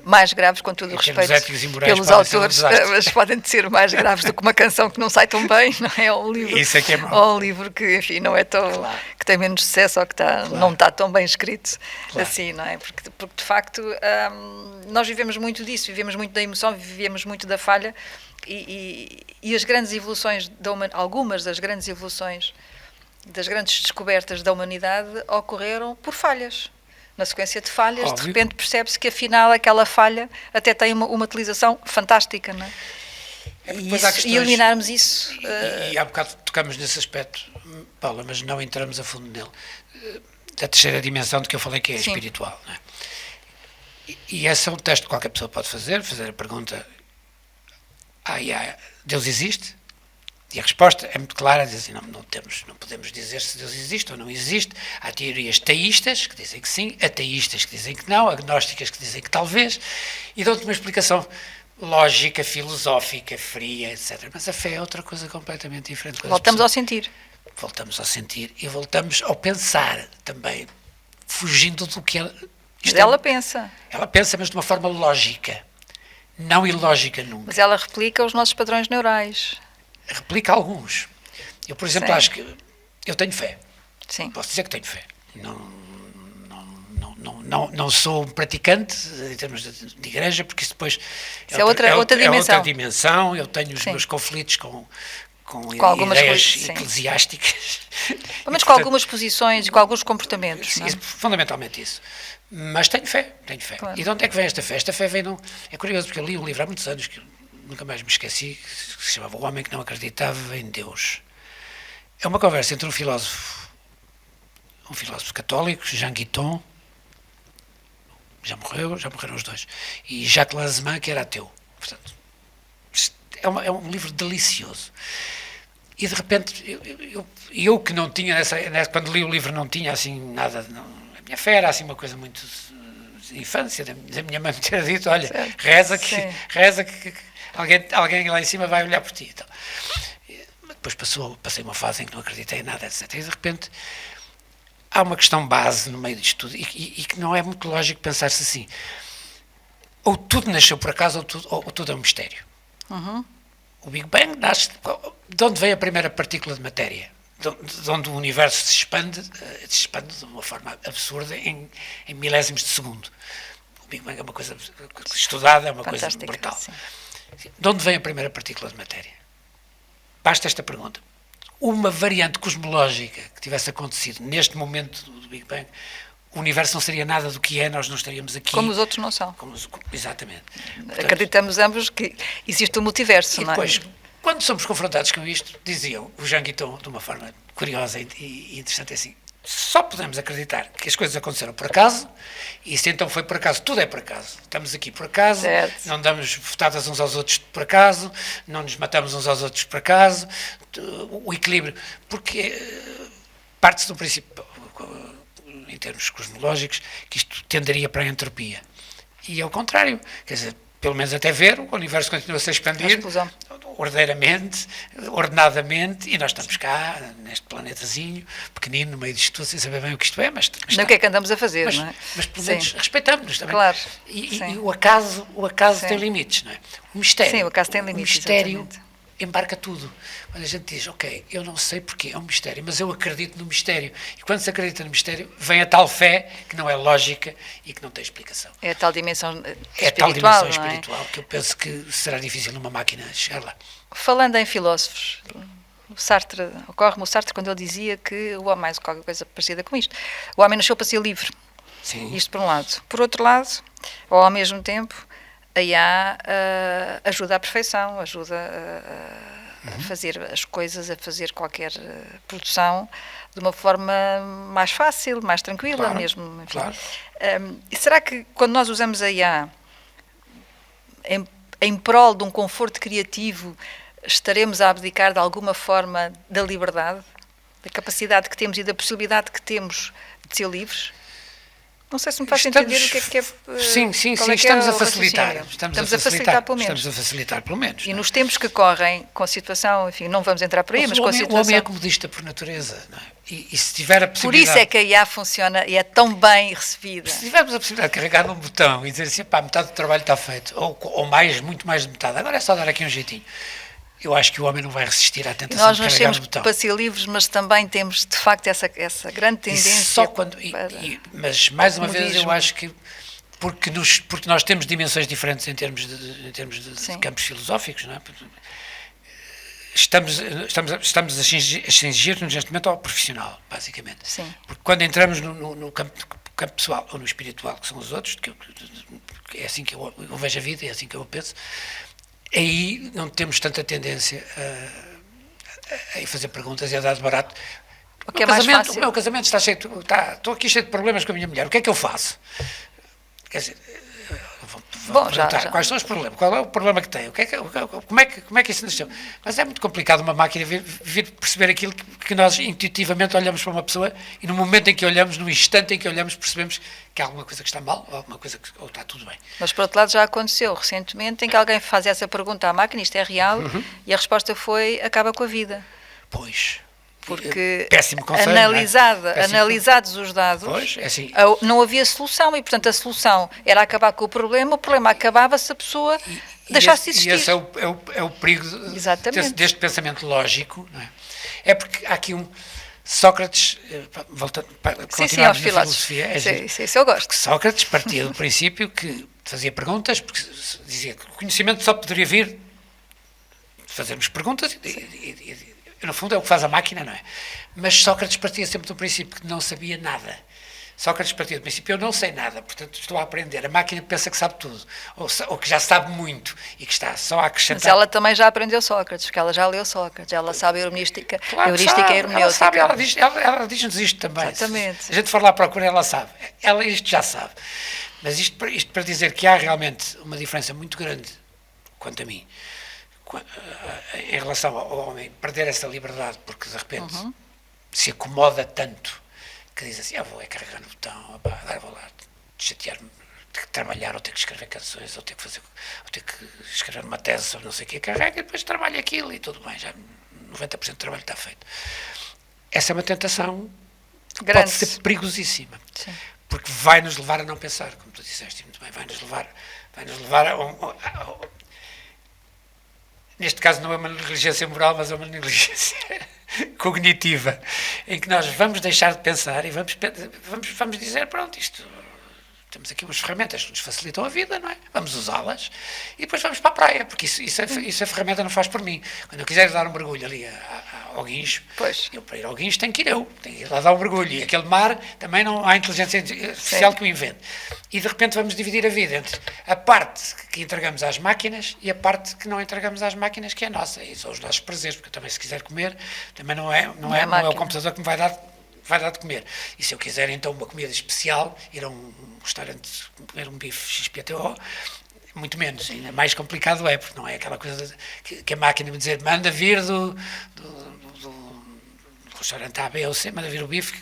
mais graves, com todo o respeito pelos autores, mas podem ser mais graves do que uma canção que não sai tão bem, não é? Ou um livro, isso é que é mau. Ou um livro que, enfim, não é tão... Claro. Que tem menos sucesso ou que não está tão bem escrito, assim, não é? Porque de facto, nós vivemos muito disso, vivemos muito da emoção, vivemos muito da falha. E as grandes evoluções, algumas das grandes evoluções, das grandes descobertas da humanidade ocorreram por falhas. Na sequência de falhas, Óbvio. De repente percebe-se que afinal aquela falha até tem uma utilização fantástica, não é? E eliminarmos isso... E há bocado tocamos nesse aspecto, Paula, mas não entramos a fundo nele. Da terceira dimensão de que eu falei, que é a espiritual, não é? E esse é um teste que qualquer pessoa pode fazer a pergunta... Deus existe? E a resposta é muito clara, diz assim, não podemos dizer se Deus existe ou não existe. Há teorias teístas que dizem que sim, ateístas que dizem que não, agnósticas que dizem que talvez, e dão-te uma explicação lógica, filosófica, fria, etc. Mas a fé é outra coisa completamente diferente. Voltamos ao sentir. Voltamos ao sentir e voltamos ao pensar também, fugindo do que ela... Ela pensa. Ela pensa, mas de uma forma lógica. Não ilógica nunca. Mas ela replica os nossos padrões neurais. Replica alguns. Eu, por exemplo, acho que eu tenho fé. Sim. Posso dizer que tenho fé. Não sou um praticante em termos de igreja, porque isso depois é outra dimensão. É outra dimensão. Eu tenho os meus conflitos com algumas ideias eclesiásticas. Pelo menos com algumas posições e com alguns comportamentos. Sim, fundamentalmente isso. Mas tenho fé. Claro. E de onde é que vem esta fé? Esta fé vem é curioso, porque eu li um livro há muitos anos, que nunca mais me esqueci, que se chamava O Homem que Não Acreditava em Deus. É uma conversa entre um filósofo católico, Jean Guiton, já morreram os dois, e Jacques Lanzmann, que era ateu. Portanto, é um livro delicioso. E de repente, eu que não tinha, quando li o livro não tinha assim nada... A minha fé era assim uma coisa muito de infância, da minha mãe me ter dito, olha, reza que alguém lá em cima vai olhar por ti. Então, depois passei uma fase em que não acreditei em nada, etc. E de repente há uma questão base no meio disto tudo e que não é muito lógico pensar-se assim. Ou tudo nasceu por acaso ou tudo é um mistério. Uhum. O Big Bang nasce... De onde veio a primeira partícula de matéria? De onde o universo se expande de uma forma absurda em milésimos de segundo. O Big Bang é uma coisa estudada, é uma coisa brutal. Sim. De onde vem a primeira partícula de matéria? basta esta pergunta. Uma variante cosmológica que tivesse acontecido neste momento do Big Bang, o universo não seria nada do que é, nós não estaríamos aqui. Como os outros não são. Exatamente. Portanto, acreditamos ambos que existe um multiverso, não é? Depois, quando somos confrontados com isto, diziam o Jean Guiton, de uma forma curiosa e interessante, assim, só podemos acreditar que as coisas aconteceram por acaso, e se então foi por acaso, tudo é por acaso. Estamos aqui por acaso, certo. Não damos votadas uns aos outros por acaso, não nos matamos uns aos outros por acaso, o equilíbrio, porque parte-se do princípio, em termos cosmológicos, que isto tenderia para a entropia. E ao contrário, quer dizer, pelo menos até ver, o universo continua a se expandir ordeiramente, ordenadamente, e nós estamos cá, neste planetazinho, pequenino, no meio disto tudo, sem saber bem o que isto é, mas não, o que é que andamos a fazer, mas, não é? Mas pelo menos respeitamos-nos também. Claro. E o acaso tem limites, não é? O mistério. Sim, o acaso tem limites, o mistério exatamente. Embarca tudo. Quando a gente diz, ok, eu não sei porquê, é um mistério, mas eu acredito no mistério. E quando se acredita no mistério, vem a tal fé que não é lógica e que não tem explicação. É a tal dimensão espiritual, é a tal dimensão não é? espiritual que eu penso que será difícil numa máquina chegar lá. Falando em filósofos, ocorre-me o Sartre quando ele dizia que o homem, mais qualquer coisa parecida com isto, o homem nasceu para ser livre. Sim. Isto por um lado. Por outro lado, ou ao mesmo tempo, a IA ajuda à perfeição, ajuda a fazer as coisas, a fazer qualquer produção de uma forma mais fácil, mais tranquila, claro, mesmo. Enfim. Claro. Será que quando nós usamos a IA em prol de um conforto criativo, estaremos a abdicar de alguma forma da liberdade, da capacidade que temos e da possibilidade que temos de ser livres? Não sei se me faz entender o que é. Sim, estamos a facilitar. Estamos a facilitar, pelo menos. Estamos a facilitar, pelo menos. E nos tempos que correm, com a situação, enfim, não vamos entrar por aí, mas com a situação. O homem é comodista por natureza, não é? E se tiver a possibilidade. Por isso é que a IA funciona e é tão bem recebida. Se tivermos a possibilidade de carregar num botão e dizer assim, pá, metade do trabalho está feito, ou mais, muito mais de metade, agora é só dar aqui um jeitinho. Eu acho que o homem não vai resistir à tentação de carregar no botão. Nós nascemos para ser livres, mas também temos, de facto, essa grande tendência. Mas, mais uma vez, eu acho que porque nós temos dimensões diferentes em termos de campos filosóficos, não é? Estamos a cingir-nos neste momento ao profissional, basicamente. Sim. Porque quando entramos no campo pessoal ou no espiritual, que são os outros, que é assim que eu vejo a vida, é assim que eu penso, aí não temos tanta tendência a fazer perguntas e a dar de barato. O meu casamento está cheio, estou aqui cheio de problemas com a minha mulher, o que é que eu faço? Quer dizer, vou perguntar quais são os problemas, qual é o problema que tem, como é que isso nasceu? Mas é muito complicado uma máquina vir perceber aquilo que nós intuitivamente olhamos para uma pessoa e no momento em que olhamos, no instante em que olhamos, percebemos que há alguma coisa que está mal ou alguma coisa que ou está tudo bem. Mas por outro lado já aconteceu recentemente em que alguém faz essa pergunta à máquina, isto é real, e a resposta foi, acaba com a vida. Pois. Porque péssimo conselho, analisados os dados, pois, é assim. Não havia solução e, portanto, a solução era acabar com o problema acabava se a pessoa deixasse de existir. E esse é o perigo deste pensamento lógico, não é? É porque há aqui Sócrates, continuamos na filosofia, isso eu gosto. Porque Sócrates partia do princípio que fazia perguntas, porque dizia que o conhecimento só poderia vir de fazermos perguntas e no fundo é o que faz a máquina, não é? Mas Sócrates partia sempre do princípio que não sabia nada. Sócrates partia do princípio, eu não sei nada, portanto estou a aprender. A máquina pensa que sabe tudo, ou que já sabe muito, e que está só a acrescentar. Mas ela também já aprendeu Sócrates, porque ela já leu Sócrates, ela sabe a heurística, claro e hermenêutica. Ela diz-nos isto também. Exatamente. Se a gente for lá procurar, ela sabe. Ela isto já sabe. Mas isto para dizer que há realmente uma diferença muito grande, quanto a mim, em relação ao homem perder essa liberdade, porque de repente se acomoda tanto que diz assim, vou carregar no botão, agora vou lá chatear-me, ter que trabalhar, ou ter que escrever canções, ou ter que escrever uma tese sobre não sei o quê, carrega e depois trabalha aquilo e tudo bem, já 90% do trabalho está feito. Essa é uma tentação que pode ser perigosíssima. Sim. Porque vai nos levar a não pensar, como tu disseste muito bem, vai nos levar a neste caso não é uma negligência moral, mas é uma negligência cognitiva, em que nós vamos deixar de pensar e vamos dizer, pronto, isto temos aqui umas ferramentas que nos facilitam a vida, não é? Vamos usá-las e depois vamos para a praia, porque isso a ferramenta não faz por mim. Quando eu quiser dar um mergulho ali ao guincho, eu para ir ao guincho tenho que ir lá dar um mergulho. E aquele mar também não há inteligência artificial que o invente. E de repente vamos dividir a vida entre a parte que entregamos às máquinas e a parte que não entregamos às máquinas, que é nossa. E são os nossos prazeres, porque eu também, se quiser comer, também não é o computador que me vai dar de comer. E se eu quiser então uma comida especial, ir a um restaurante comer um bife XPTO, muito menos, ainda mais complicado é, porque não é aquela coisa que a máquina me dizer, manda vir do restaurante A, B ou C, manda vir o bife,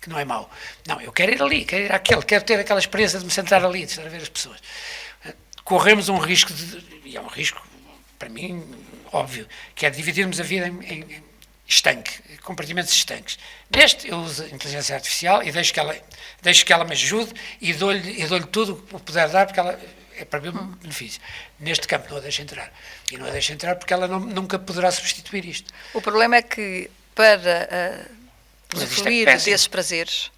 que não é mau. Não, eu quero ir ali, quero ir àquele, quero ter aquela experiência de me sentar ali, de estar a ver as pessoas. Corremos um risco, e é um risco, para mim, óbvio, que é dividirmos a vida em compartimentos estanques. Neste, eu uso a inteligência artificial e deixo que ela me ajude e dou-lhe tudo o que puder dar, porque ela é para o meu benefício. Neste campo não a deixo entrar. E não a deixo entrar porque ela nunca poderá substituir isto. O problema é que, para usufruir desses prazeres,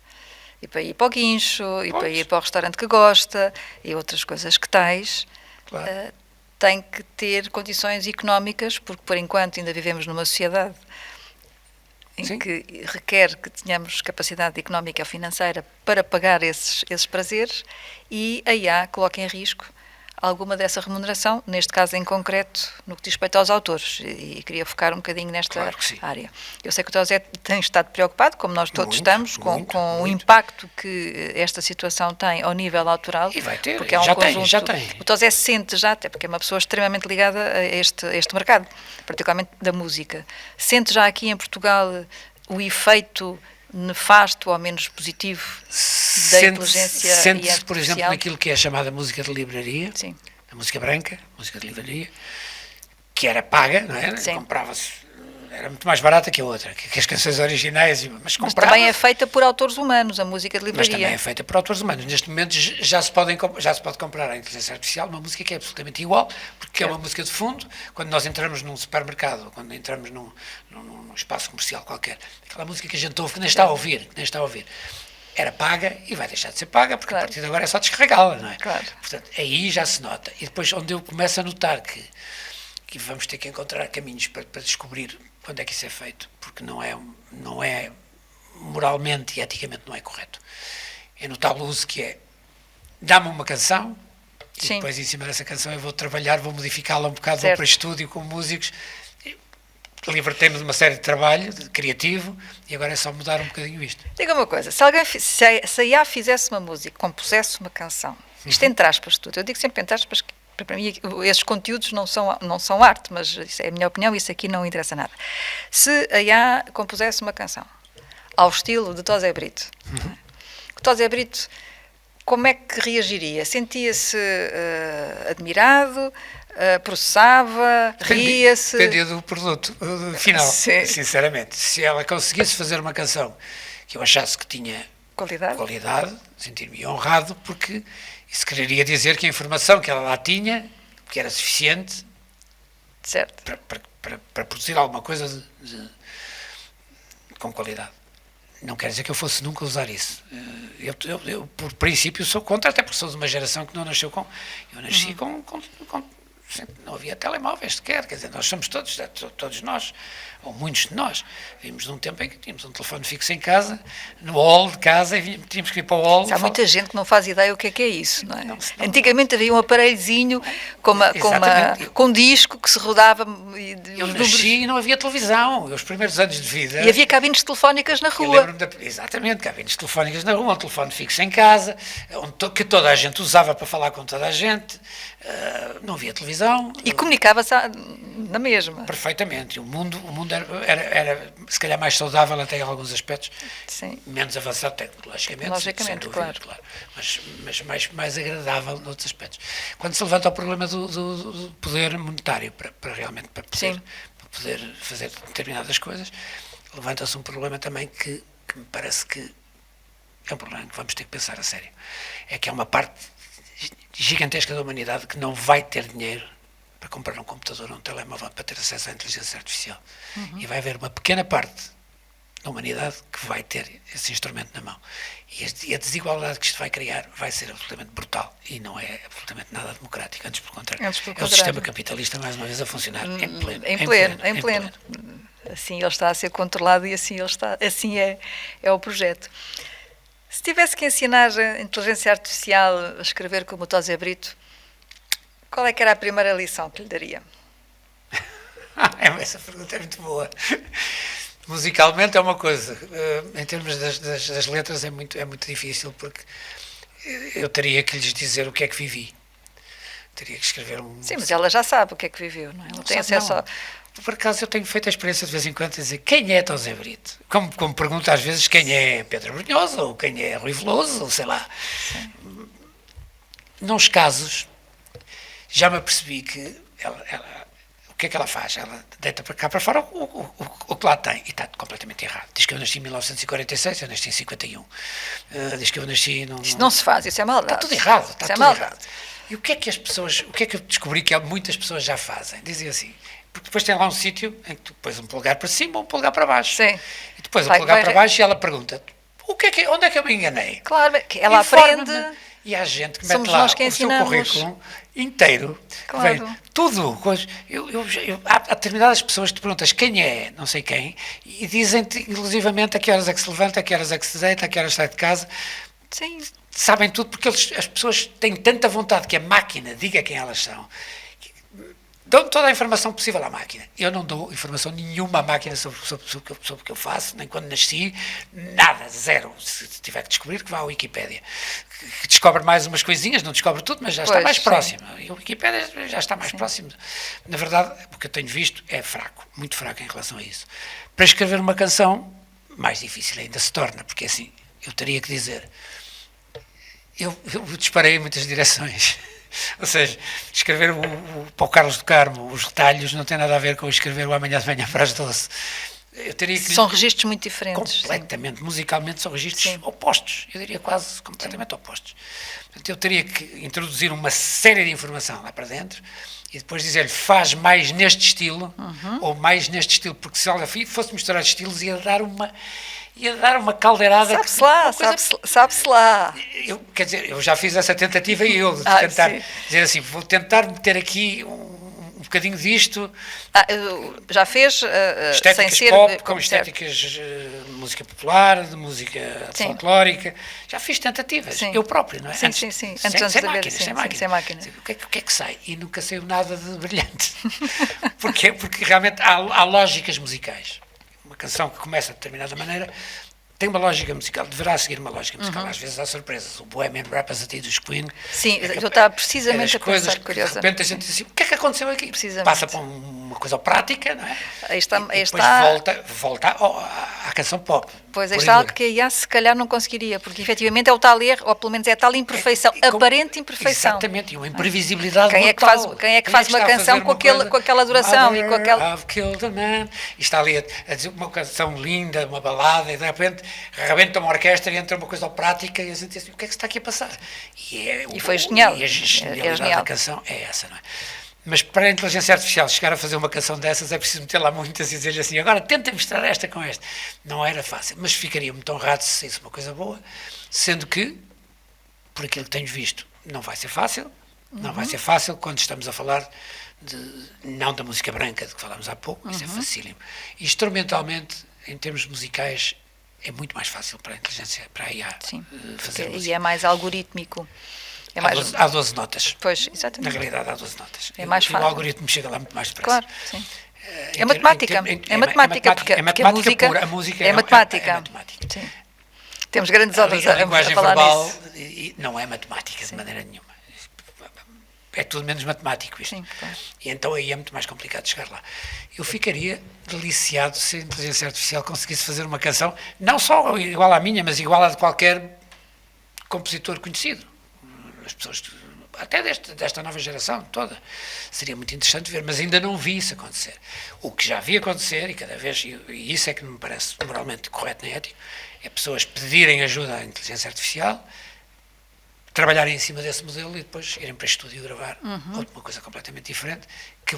e para ir para o guincho, e para ir para o restaurante que gosta, e outras coisas que tais, claro, tem que ter condições económicas, porque por enquanto ainda vivemos numa sociedade em que requer que tenhamos capacidade económica ou financeira para pagar esses prazeres, e a IA coloca em risco alguma dessa remuneração, neste caso em concreto, no que diz respeito aos autores, e queria focar um bocadinho nesta área. Eu sei que o José tem estado preocupado, como nós todos estamos, com o impacto que esta situação tem ao nível autoral. E vai ter, porque é um já tem. O José sente já, até porque é uma pessoa extremamente ligada a este mercado, particularmente da música. Sente já aqui em Portugal o efeito nefasto ou menos positivo da inteligência artificial? Sente-se, por exemplo, naquilo que é chamada música de livraria, sim, a música branca, música de livraria, que era paga, não é? Comprava-se, era muito mais barata que a outra, que as canções originais, mas também é feita por autores humanos, a música de livraria. Mas também é feita por autores humanos. Neste momento já se pode comprar a inteligência artificial uma música que é absolutamente igual, porque é uma música de fundo. Quando nós entramos num supermercado, quando entramos num espaço comercial qualquer, aquela música que a gente ouve, que nem está a ouvir, era paga e vai deixar de ser paga, porque a partir de agora é só descarregá-la, não é? Claro. Portanto, aí já se nota. E depois, onde eu começo a notar que vamos ter que encontrar caminhos para descobrir quando é que isso é feito, porque não é moralmente e eticamente não é correto. É no tal uso que é, dá-me uma canção, e depois em cima dessa canção eu vou trabalhar, vou modificá-la um bocado, vou para estúdio com músicos, libertei-me de uma série de trabalho criativo e agora é só mudar um bocadinho isto. Diga uma coisa, se a IA fizesse uma música, compusesse uma canção, isto entre aspas tudo, eu digo sempre entre aspas, para mim esses conteúdos não são arte, mas isso é a minha opinião, isso aqui não interessa nada. Se a IA compusesse uma canção ao estilo de José Brito, o José Brito, como é que reagiria? Sentia-se admirado, processava, ria-se? Dependia do produto final, sinceramente. Se ela conseguisse fazer uma canção que eu achasse que tinha qualidade, sentir-me honrado, porque isso quereria dizer que a informação que ela lá tinha, que era suficiente para produzir alguma coisa com qualidade. Não quer dizer que eu fosse nunca usar isso. Eu por princípio, sou contra, até porque sou de uma geração que não nasceu com... Eu nasci com não havia telemóveis sequer, quer dizer, nós somos todos nós, ou muitos de nós, vimos num tempo em que tínhamos um telefone fixo em casa, no hall de casa, e tínhamos que ir para o hall. Há muita gente que não faz ideia o que é isso, não é? Antigamente havia um aparelhozinho com um disco que se rodava. Eu nasci e não havia televisão, os primeiros anos de vida. E havia cabines telefónicas na rua. Eu lembro-me exatamente, cabines telefónicas na rua, um telefone fixo em casa, que toda a gente usava para falar com toda a gente, não havia televisão. E comunicava-se na mesma. Perfeitamente. O mundo era se calhar mais saudável até em alguns aspectos, menos avançado tecnologicamente, sem dúvida, claro. Mas mais agradável noutros aspectos. Quando se levanta o problema do poder monetário para poder fazer determinadas coisas, levanta-se um problema também que me parece que é um problema que vamos ter que pensar a sério. É que há uma parte gigantesca da humanidade que não vai ter dinheiro para comprar um computador ou um telemóvel para ter acesso à inteligência artificial. E vai haver uma pequena parte da humanidade que vai ter esse instrumento na mão. E a desigualdade que isto vai criar vai ser absolutamente brutal e não é absolutamente nada democrático, antes pelo contrário. É o sistema capitalista, mais uma vez, a funcionar em pleno. Assim ele está a ser controlado e assim é o projeto. Se tivesse que ensinar a inteligência artificial a escrever como o José Brito, qual é que era a primeira lição que lhe daria? Essa pergunta é muito boa. Musicalmente é uma coisa, em termos das letras é muito difícil, porque eu teria que lhes dizer o que é que vivi. Teria que escrever um... Sim, mas ela já sabe o que é que viveu, não é? Ela tem acesso a... Por acaso eu tenho feito a experiência de vez em quando de dizer quem é José Brito? Como pergunto às vezes quem é Pedro Brunhosa, ou quem é Rui Veloso, ou sei lá. Sim. Nos casos, já me apercebi que o que é que ela faz? Ela deita para cá para fora o que lá tem. E está completamente errado. Diz que eu nasci em 1946, eu nasci em 51. Diz que eu nasci... Isso não se faz, isso é maldade. Está tudo errado. Está tudo errado. E o que é que eu descobri que muitas pessoas já fazem? Dizem assim, porque depois tem lá um sítio em que tu pões um polegar para cima ou um polegar para baixo. Sim. E depois o polegar para baixo e ela pergunta, onde é que eu me enganei? Claro, que ela aprende... E há gente que mete lá o seu currículo inteiro. Claro. Vem, tudo. Há determinadas pessoas que te perguntas quem é, não sei quem, e dizem-te inclusivamente a que horas é que se levanta, a que horas é que se deita, a que horas sai de casa. Sim. Sabem tudo porque as pessoas têm tanta vontade que a máquina diga quem elas são. Dou toda a informação possível à máquina. Eu não dou informação nenhuma à máquina sobre o que eu faço, nem quando nasci, nada, zero. Se tiver que descobrir, que vá à Wikipédia. Que descobre mais umas coisinhas, não descobre tudo, mas já está mais próximo. E a Wikipédia já está mais próximo. Na verdade, o que eu tenho visto é fraco, muito fraco em relação a isso. Para escrever uma canção, mais difícil ainda se torna, porque assim, eu teria que dizer, eu disparei em muitas direções. Ou seja, escrever para o Carlos do Carmo os retalhos não tem nada a ver com escrever o Amanhã de Manhã para as 12. Eu teria que... São registros muito diferentes. Completamente. Musicalmente são registros opostos. Eu diria quase completamente opostos. Portanto, eu teria que introduzir uma série de informação lá para dentro e depois dizer-lhe, faz mais neste estilo ou mais neste estilo, porque se ela fosse misturar estilos ia dar uma caldeirada. Sabe-se lá. Quer dizer, eu já fiz essa tentativa e eu de tentar dizer assim, vou tentar meter aqui um bocadinho disto. Já fez estéticas sem ser pop, com estéticas de música popular, de música folclórica. Já fiz tentativas, eu próprio, não é? Sim. Sem máquinas. O que é que sai? E nunca saiu nada de brilhante. Porquê? Porque realmente há lógicas musicais. Uma canção que começa de determinada maneira tem uma lógica musical, deverá seguir uma lógica musical. Às vezes há surpresas. O Bohemian Rhapsody dos Queen. Sim, eu estava precisamente a coisas pensar, que de repente a gente diz assim, o que é que aconteceu aqui? Passa para uma coisa prática, não é? Aí está, e depois volta à canção pop. Pois, é algo que a IA se calhar não conseguiria, porque efetivamente é o tal erro, ou pelo menos é a tal impressão, aparente imperfeição. Exatamente, e uma imprevisibilidade quem brutal. Quem é que faz uma canção com aquela duração e com aquela... I've killed a man. E está ali a dizer uma canção linda, uma balada, e de repente rebenta uma orquestra e entra uma coisa prática e a gente diz assim, o que é que está aqui a passar? E foi genial. E a genialidade da canção é essa, não é? Mas para a inteligência artificial chegar a fazer uma canção dessas é preciso meter lá muitas e dizer assim, agora tenta misturar esta com esta. Não era fácil, mas ficaria muito honrado se saísse uma coisa boa, sendo que, por aquilo que tenho visto, não vai ser fácil. Não vai ser fácil quando estamos a falar não da música branca, de que falámos há pouco, isso é facílimo. Instrumentalmente, em termos musicais, é muito mais fácil para a inteligência, para a IA fazer música. E é mais algorítmico. Há 12 notas. Pois, exatamente. Na realidade há 12 notas. É mais fácil. O algoritmo chega lá muito mais depressa. Claro, sim. É matemática. É matemática, porque a música é matemática. É matemática. Sim. Temos grandes obras a linguagem a falar verbal nisso. não é matemática de maneira nenhuma. É tudo menos matemático isto. Sim, claro. E então aí é muito mais complicado chegar lá. Eu ficaria deliciado se a inteligência artificial conseguisse fazer uma canção, não só igual à minha, mas igual à de qualquer compositor conhecido. As pessoas, até desta nova geração toda, seria muito interessante ver, mas ainda não vi isso acontecer. O que já vi acontecer, e cada vez, e isso é que me parece moralmente correto nem ético, é pessoas pedirem ajuda à inteligência artificial, trabalharem em cima desse modelo e depois irem para estúdio gravar outra coisa completamente diferente, que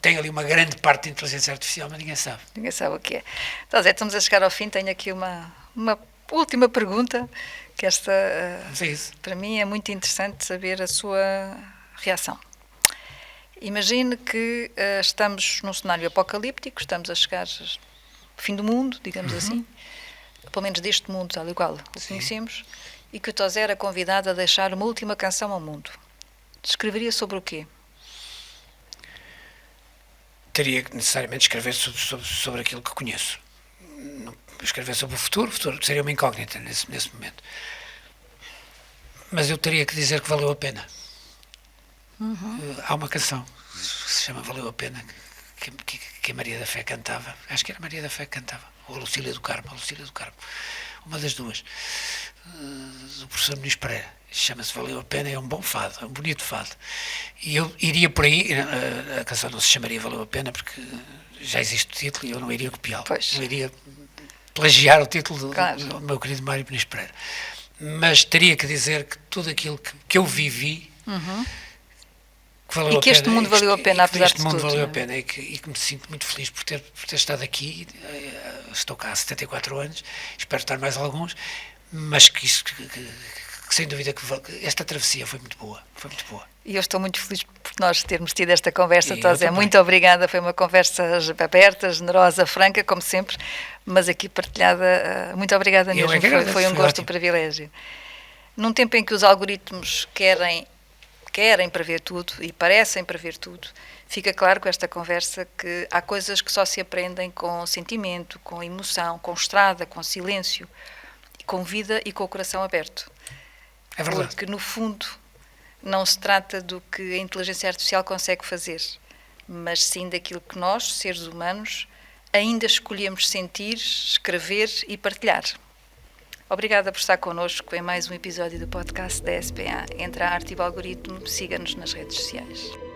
tem ali uma grande parte de inteligência artificial, mas ninguém sabe. Ninguém sabe o que é. Então, Zé, estamos a chegar ao fim. Tenho aqui uma última pergunta, que esta, para mim, é muito interessante saber a sua reação. Imagine que estamos num cenário apocalíptico, estamos a chegar ao fim do mundo, digamos assim, pelo menos deste mundo, tal e qual o conhecemos, e que o Tosé era convidado a deixar uma última canção ao mundo. Escreveria sobre o quê? Teria que necessariamente escrever sobre aquilo que conheço. Escrever sobre o futuro seria uma incógnita nesse momento. Mas eu teria que dizer que valeu a pena. Há uma canção que se chama Valeu a Pena, que a Maria da Fé cantava. Acho que era a Maria da Fé que cantava. Ou a Lucília do Carmo. Uma das duas. Do professor Muniz Pereira. Chama-se Valeu a Pena, é um bom fado, é um bonito fado. E eu iria por aí, a canção não se chamaria Valeu a Pena, porque já existe o título e eu não iria copiá-lo. Não iria plagiar o título do meu querido Mário Muniz Pereira. Mas teria que dizer que tudo aquilo que eu vivi, que valeu e que este mundo valeu a pena, apesar de tudo. Este mundo valeu a pena e que me sinto muito feliz por ter estado aqui. Estou cá há 74 anos, espero estar mais alguns, mas que sem dúvida que esta travessia foi muito boa. E eu estou muito feliz por nós termos tido esta conversa, Tosé. Muito obrigada, foi uma conversa aberta, generosa, franca, como sempre, mas aqui partilhada. Muito obrigada mesmo, foi um gosto, um privilégio. Num tempo em que os algoritmos querem prever tudo e parecem prever tudo, fica claro com esta conversa que há coisas que só se aprendem com sentimento, com emoção, com estrada, com silêncio, com vida e com o coração aberto. É verdade. Porque, no fundo, não se trata do que a inteligência artificial consegue fazer, mas sim daquilo que nós, seres humanos, ainda escolhemos sentir, escrever e partilhar. Obrigada por estar connosco em mais um episódio do podcast da SPA. Entre a Arte e o Algoritmo, siga-nos nas redes sociais.